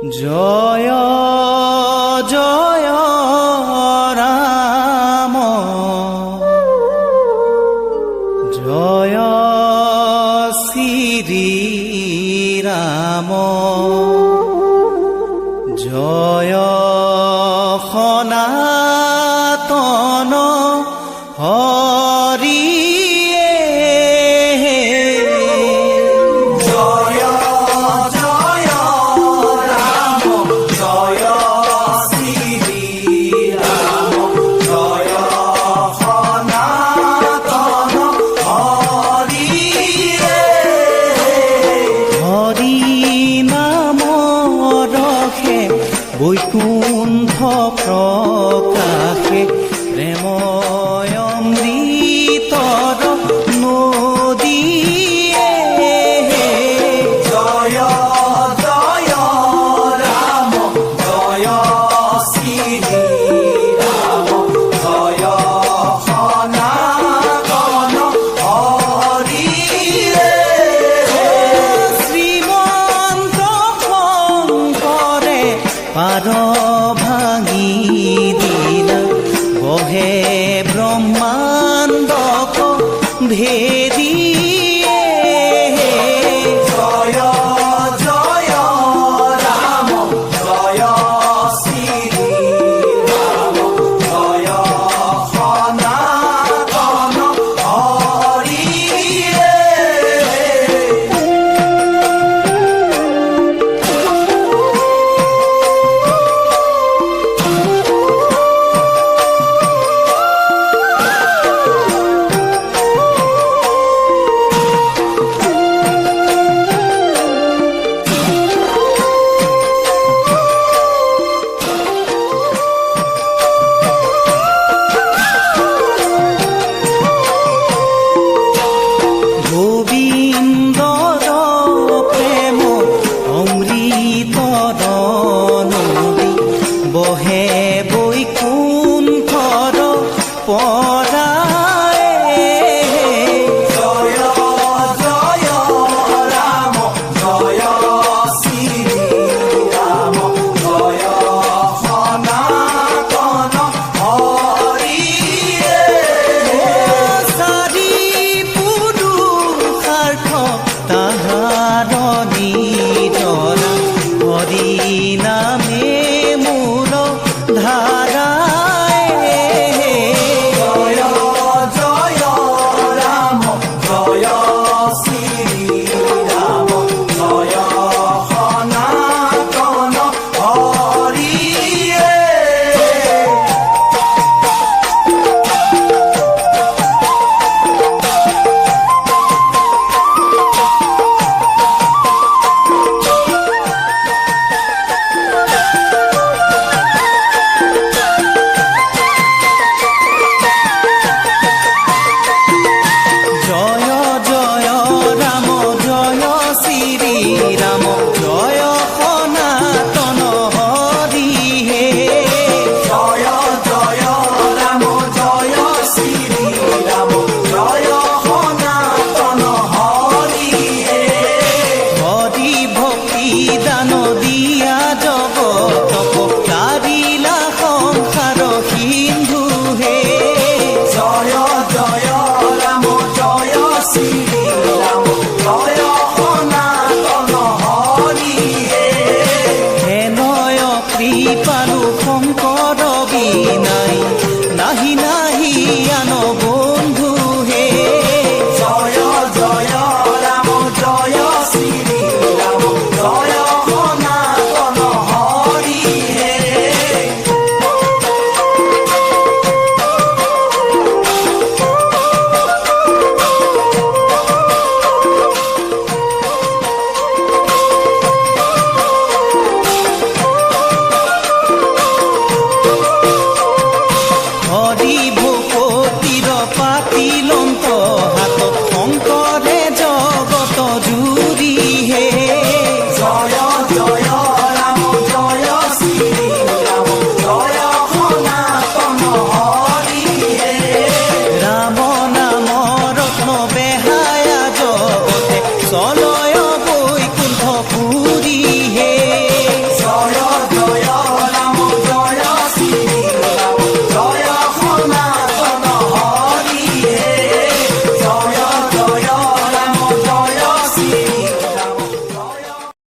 জয় জয় ৰাম জয় শ্ৰী ৰাম জয় সনাতন হৰি বৈকুণ্ঠ প্ৰকাশে প্ৰেময় অমৃতৰ নদীয়ে জয় জয় ৰাম জয় শ্ৰী ৰাম জয় সনাতন হৰিয়ে শ্ৰীমন্ত শংকৰে পাৰ ভাঙি দিলা বহে ব্ৰহ্মাণ্ডক ভেদিয়ে জয় জয় ৰাম জয় শ্ৰী ৰাম জয় সনাতন হৰিয়ে বহে বৈকুণ্ঠৰ পৰাই জয় জয় ৰাম জয় শ্ৰী ৰাম জয় সনাতন হৰিয়ে চাৰি পুৰুষাৰ্থ তাহাৰ নিধৰা হৰি নামে ধাৰায় জয় জয় ৰাম জয় শ্ৰী ৰাম জয় সনাতন হৰিয়ে দান দিয়া জগতক কাৰিলা সংসাৰ সিন্ধু হে জয় জয় ৰাম জয় শ্ৰী ৰাম জয় সনাতন হৰি হেনয় কৃপালু শংকৰ বিনাই নাহি নাহি আন বন্ধু হে জয় জয় ৰাম জয় শ্ৰী ৰাম জয় সনাতন হৰি হৰি ভকতিৰ পাতিলন্ত